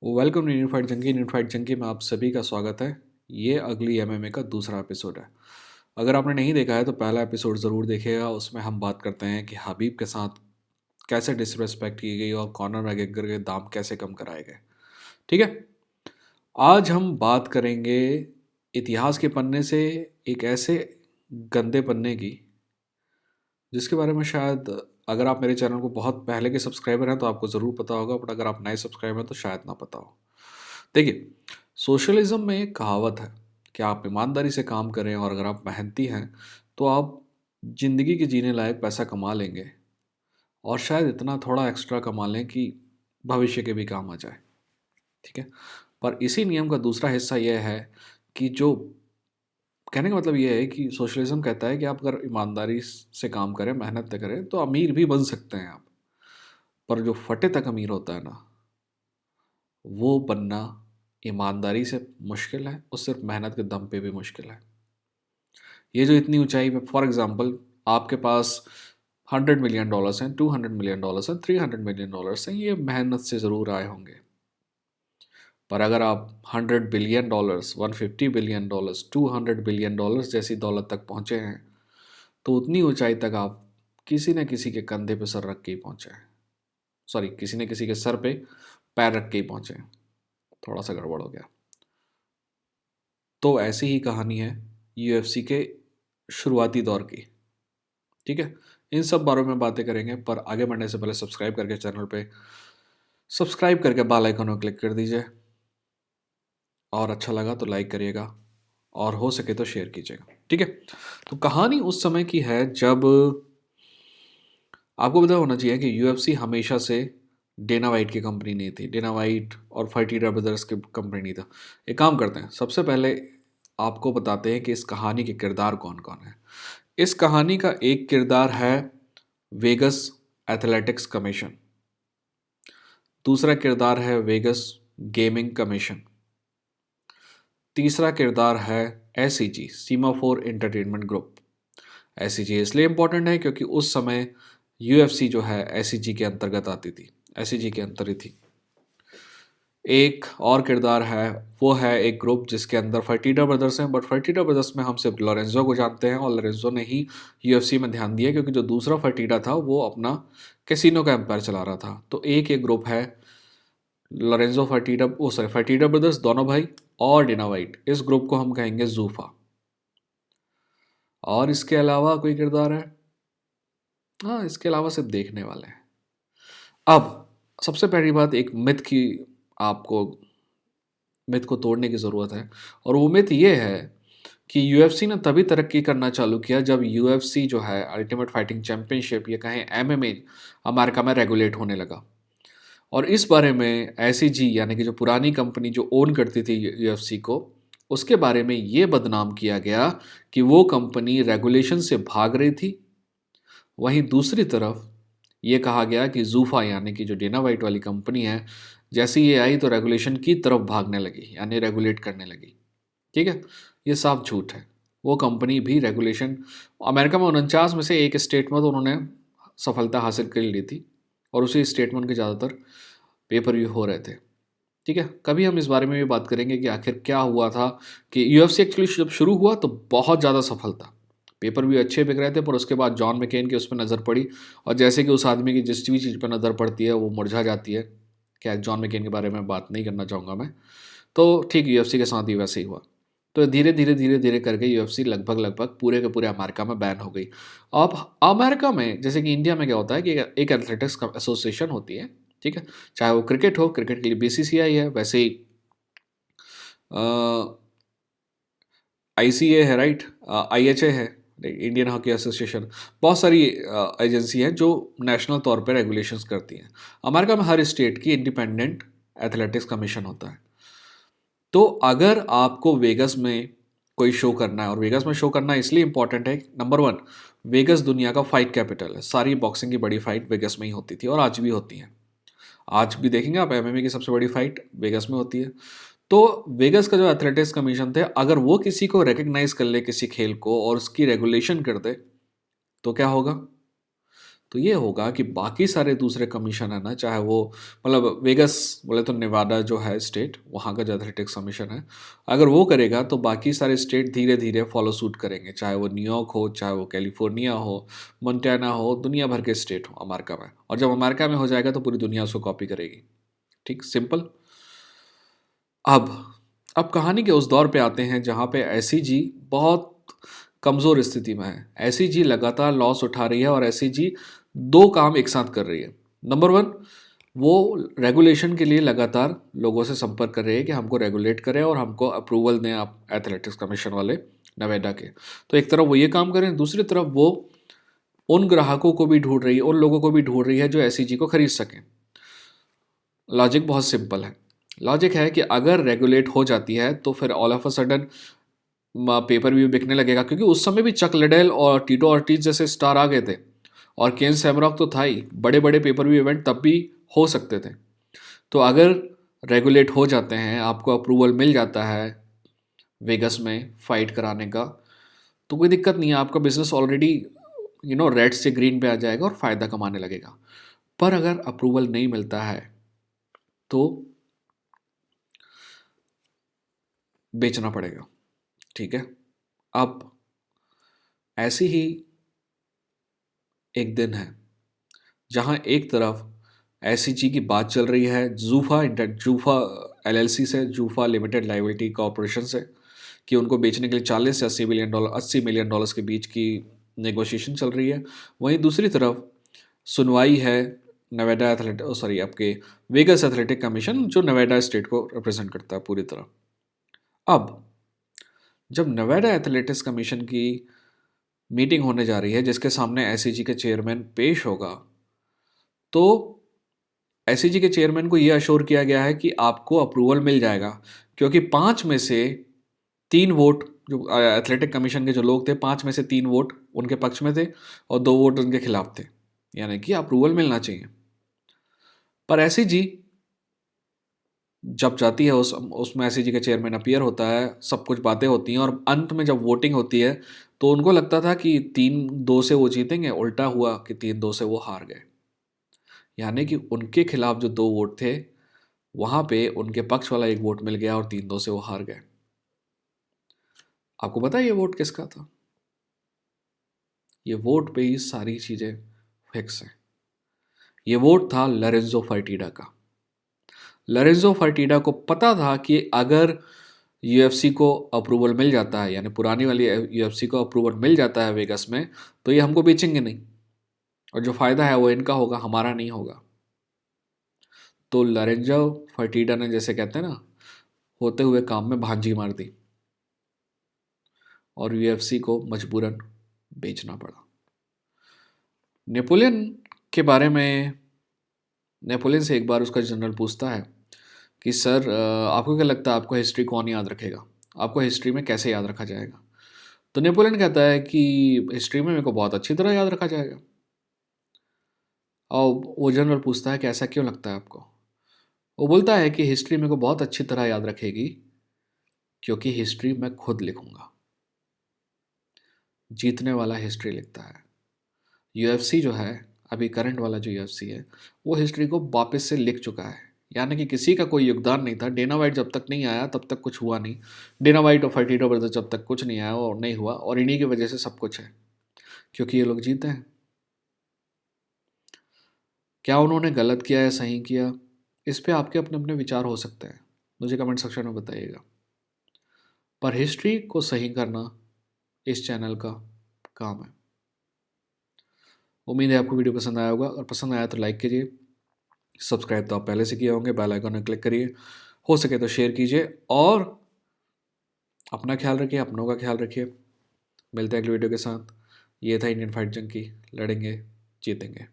Welcome to unified जंगी में आप सभी का स्वागत है। ये अगली एमएमए का दूसरा एपिसोड है। अगर आपने नहीं देखा है तो पहला एपिसोड ज़रूर देखिएगा। उसमें हम बात करते हैं कि हबीब के साथ कैसे डिसरिस्पेक्ट की गई और कॉनर मैकग्रेगर के दाम कैसे कम कराए गए। ठीक है, आज हम बात करेंगे इतिहास के पन्ने से एक ऐसे गंदे पन्ने की जिसके बारे में शायद अगर आप मेरे चैनल को बहुत पहले के सब्सक्राइबर हैं तो आपको ज़रूर पता होगा, बट अगर आप नए सब्सक्राइबर हैं तो शायद ना पता हो। देखिए, सोशलिज्म में एक कहावत है कि आप ईमानदारी से काम करें और अगर आप मेहनती हैं तो आप ज़िंदगी के जीने लायक पैसा कमा लेंगे और शायद इतना थोड़ा एक्स्ट्रा कमा लें कि भविष्य के भी काम आ जाए। ठीक है, पर इसी नियम का दूसरा हिस्सा यह है कि जो कहने का मतलब ये है कि सोशलिज्म कहता है कि आप अगर ईमानदारी से काम करें, मेहनत करें तो अमीर भी बन सकते हैं आप। पर जो फटे तक अमीर होता है ना, वो बनना ईमानदारी से मुश्किल है और सिर्फ मेहनत के दम पे भी मुश्किल है। ये जो इतनी ऊंचाई पे, फॉर एग्जांपल, आपके पास $100 मिलियन हैं, $200 मिलियन हैं, $300 मिलियन हैं, ये मेहनत से ज़रूर आए होंगे। पर अगर आप $100 बिलियन, $150 बिलियन, $200 बिलियन जैसी दौलत तक पहुँचे हैं तो उतनी ऊंचाई तक आप किसी न किसी के कंधे पे सर रख के ही पहुँचे हैं। सॉरी, किसी न किसी के सर पे पैर रख के ही पहुँचे हैं। थोड़ा सा गड़बड़ हो गया। तो ऐसी ही कहानी है यूएफसी के शुरुआती दौर की। ठीक है, इन सब बारों में बातें करेंगे, पर आगे बढ़ने से पहले सब्सक्राइब करके चैनल पे सब्सक्राइब करके बेल आइकन को क्लिक कर दीजिए और अच्छा लगा तो लाइक करिएगा और हो सके तो शेयर कीजिएगा। ठीक है, तो कहानी उस समय की है जब आपको पता होना चाहिए कि यूएफसी हमेशा से डेना वाइट की कंपनी नहीं थी। डेना वाइट और फर्टीडा ब्रदर्स की कंपनी नहीं था। एक काम करते हैं, सबसे पहले आपको बताते हैं कि इस कहानी के किरदार कौन कौन है। इस कहानी का एक किरदार है वेगस एथलेटिक्स कमीशन। दूसरा किरदार है वेगस गेमिंग कमीशन। तीसरा किरदार है SEG, semaphore entertainment group. SEG इसलिए इंपॉर्टेंट है क्योंकि उस समय यूएफसी जो है एसईजी के अंतर्गत आती थी, एसईजी के अंतर ही थी। एक और किरदार है, वो है एक ग्रुप जिसके अंदर फर्टीडा ब्रदर्स हैं, बट फर्टीडा ब्रदर्स में हम सिर्फ लोरेंजो को जानते हैं और लोरेंजो ने ही यूएफसी में ध्यान दिया क्योंकि जो दूसरा फर्टीडा था वो अपना कैसीनो का एम्पायर चला रहा था। तो एक ये ग्रुप है लोरेंजो फर्टीडा, ओ सॉरी, फर्टीडा ब्रदर्स दोनों भाई और डिना वाइट। इस ग्रुप को हम कहेंगे जूफा। और इसके अलावा कोई किरदार है? हाँ, इसके अलावा सिर्फ देखने वाले हैं। अब सबसे पहली बात, एक मिथ की आपको मिथ को तोड़ने की ज़रूरत है, और वो मिथ ये है कि यूएफसी ने तभी तरक्की करना चालू किया जब यूएफसी जो है अल्टीमेट फाइटिंग चैंपियनशिप, ये कहें एमएमए, अमेरिका में रेगुलेट होने लगा। और इस बारे में एसईजी यानी कि जो पुरानी कंपनी जो ओन करती थी यूएफसी को, उसके बारे में ये बदनाम किया गया कि वो कंपनी रेगुलेशन से भाग रही थी। वहीं दूसरी तरफ ये कहा गया कि जूफा यानी कि जो डेना वाइट वाली कंपनी है, जैसे ये आई तो रेगुलेशन की तरफ भागने लगी, यानी रेगुलेट करने लगी। ठीक है, ये साफ झूठ है। वो कंपनी भी रेगुलेशन, अमेरिका में 49 में से एक स्टेट में तो उन्होंने सफलता हासिल कर ली थी और उसी स्टेट में उनके ज़्यादातर पेपर व्यू हो रहे थे। ठीक है, कभी हम इस बारे में भी बात करेंगे कि आखिर क्या हुआ था कि यूएफसी एक्चुअली जब शुरू हुआ तो बहुत ज़्यादा सफल था, पेपर भी अच्छे बिक रहे थे, पर उसके बाद जॉन मैकेन की उस पर नज़र पड़ी और जैसे कि उस आदमी की जिस भी चीज़ पर नज़र पड़ती है वो मुरझा जाती है। क्या, जॉन मैकेन के बारे में बात नहीं करना चाहूँगा मैं। तो ठीक यूएफसी के साथ ही वैसे ही हुआ। तो धीरे धीरे करके यूएफसी लगभग लगभग पूरे के पूरे अमेरिका में बैन हो गई। अब अमेरिका में जैसे कि इंडिया में क्या होता है कि एक एथलेटिक्स एसोसिएशन होती है। ठीक है, चाहे वो क्रिकेट हो, क्रिकेट के लिए बीसीसीआई है, वैसे ही आईसीए है, राइट, आईएचए है, इंडियन हॉकी एसोसिएशन। बहुत सारी एजेंसी हैं जो नेशनल तौर पे रेगुलेशंस करती हैं। अमेरिका में हर स्टेट की इंडिपेंडेंट एथलेटिक्स कमीशन होता है। तो अगर आपको वेगस में कोई शो करना है, और वेगस में शो करना इसलिए इंपॉर्टेंट है, नंबर वन, वेगस दुनिया का फाइट कैपिटल है। सारी बॉक्सिंग की बड़ी फाइट वेगस में ही होती थी और आज भी होती हैं। आज भी देखेंगे आप, एमएमए की सबसे बड़ी फाइट वेगस में होती है। तो वेगस का जो एथलेटिक्स कमीशन थे, अगर वो किसी को रिकग्नाइज कर ले, किसी खेल को, और उसकी रेगुलेशन कर दे, तो क्या होगा? तो ये होगा कि बाकी सारे दूसरे कमीशन है ना, चाहे वो मतलब वेगस बोले तो नेवाडा जो है स्टेट, वहाँ का जो एथलेटिक्स कमीशन है, अगर वो करेगा तो बाकी सारे स्टेट धीरे धीरे फॉलो सूट करेंगे, चाहे वो न्यूयॉर्क हो, चाहे वो कैलिफोर्निया हो, मोंटाना हो, दुनिया भर के स्टेट हो अमेरिका में। और जब अमेरिका में हो जाएगा तो पूरी दुनिया उसको कॉपी करेगी। ठीक, सिंपल। अब अब कहानी के उस दौर पे आते हैं जहाँ पे एसईजी बहुत कमज़ोर स्थिति में है। एसईजी लगातार लॉस उठा रही है और एसईजी दो काम एक साथ कर रही है। नंबर वन, वो रेगुलेशन के लिए लगातार लोगों से संपर्क कर रही है कि हमको रेगुलेट करें और हमको अप्रूवल दें आप एथलेटिक्स कमीशन वाले नवेडा के। तो एक तरफ वो ये काम करें, दूसरी तरफ वो उन ग्राहकों को भी ढूंढ रही है, उन लोगों को भी ढूंढ रही है जो एसईजी को खरीद सकें। लॉजिक बहुत सिंपल है। लॉजिक है कि अगर रेगुलेट हो जाती है तो फिर all of a sudden pay per view बिकने लगेगा, क्योंकि उस समय भी चक लिडेल और टीटो ऑर्टिज जैसे स्टार आ गए थे और केन सैमरॉक तो था ही। बड़े बड़े पेपर व्यू इवेंट तब भी हो सकते थे। तो अगर रेगुलेट हो जाते हैं, आपको अप्रूवल मिल जाता है वेगस में फाइट कराने का, तो कोई दिक्कत नहीं है, आपका बिजनेस ऑलरेडी रेड से ग्रीन पे आ जाएगा और फ़ायदा कमाने लगेगा। पर अगर अप्रूवल नहीं मिलता है तो बेचना पड़ेगा। ठीक है। अब ऐसी ही एक दिन है जहां एक तरफ एसईजी की बात चल रही है जूफा एलएलसी से, जूफा लिमिटेड लाइबिलिटी कॉरपोरेशन से, कि उनको बेचने के लिए 40 से $80 मिलियन के बीच की नेगोशिएशन चल रही है। वहीं दूसरी तरफ सुनवाई है नवेडा एथलेटिक सॉरी आपके वेगस एथलेटिक कमीशन, जो नवेडा स्टेट को रिप्रेजेंट करता है पूरी तरह। अब जब नवेडा एथलेटिक्स कमीशन की मीटिंग होने जा रही है जिसके सामने एसईजी के चेयरमैन पेश होगा, तो एसईजी के चेयरमैन को यह अश्योर किया गया है कि आपको अप्रूवल मिल जाएगा, क्योंकि 5 में से 3 वोट जो एथलेटिक कमीशन के जो लोग थे, 5 में से 3 वोट उनके पक्ष में थे और 2 वोट उनके खिलाफ थे, यानी कि अप्रूवल मिलना चाहिए। पर एसईजी जब जाती है उसमें एसईजी का चेयरमैन अपीयर होता है, सब कुछ बातें होती हैं और अंत में जब वोटिंग होती है तो उनको लगता था कि 3-2 से वो जीतेंगे, उल्टा हुआ कि 3-2 से वो हार गए। यानी कि उनके खिलाफ जो 2 वोट थे, वहां पे उनके पक्ष वाला 1 वोट मिल गया और 3-2 से वो हार गए। आपको पता है ये वोट किसका था? ये वोट पे ही सारी चीजें फिक्स हैं। ये वोट था लोरेंजो फर्टीडा का। लोरेंजो फर्टीडा को पता था कि अगर यूएफसी को अप्रूवल मिल जाता है, यानी पुरानी वाली यूएफसी को अप्रूवल मिल जाता है वेगस में, तो ये हमको बेचेंगे नहीं और जो फ़ायदा है वो इनका होगा, हमारा नहीं होगा। तो लोरेंजो फर्टीडा ने, जैसे कहते हैं ना, होते हुए काम में भांजी मार दी और यूएफसी को मजबूरन बेचना पड़ा। नेपोलियन के बारे में, नेपोलियन से एक बार उसका जनरल पूछता है कि सर आपको क्या लगता है आपको हिस्ट्री कौन याद रखेगा, आपको हिस्ट्री में कैसे याद रखा जाएगा? तो नेपोलियन कहता है कि हिस्ट्री में मेरे को बहुत अच्छी तरह याद रखा जाएगा। और वो जनरल पूछता है कि ऐसा क्यों लगता है आपको? वो बोलता है कि हिस्ट्री मेरे को बहुत अच्छी तरह याद रखेगी क्योंकि हिस्ट्री मैं खुद लिखूंगा। जीतने वाला हिस्ट्री लिखता है। यूएफसी जो है, अभी करंट वाला जो यूएफसी है, वो हिस्ट्री को वापस से लिख चुका है, यानी कि किसी का कोई योगदान नहीं था। डेना वाइट जब तक नहीं आया तब तक कुछ हुआ नहीं। डेना वाइट और फर्टीडो ब्रदर्स जब तक कुछ नहीं आया और नहीं हुआ, और इन्हीं की वजह से सब कुछ है, क्योंकि ये लोग जीते हैं। क्या उन्होंने गलत किया या सही किया, इस पे आपके अपने अपने विचार हो सकते हैं, मुझे कमेंट सेक्शन में बताइएगा। पर हिस्ट्री को सही करना इस चैनल का काम है। उम्मीद है आपको वीडियो पसंद आया होगा, और पसंद आया तो लाइक कीजिए, सब्सक्राइब तो आप पहले से किए होंगे, बेल आइकन में क्लिक करिए, हो सके तो शेयर कीजिए और अपना ख्याल रखिए, अपनों का ख्याल रखिए। मिलते हैं अगले वीडियो के साथ। ये था इंडियन फाइट जंकी, लड़ेंगे जीतेंगे।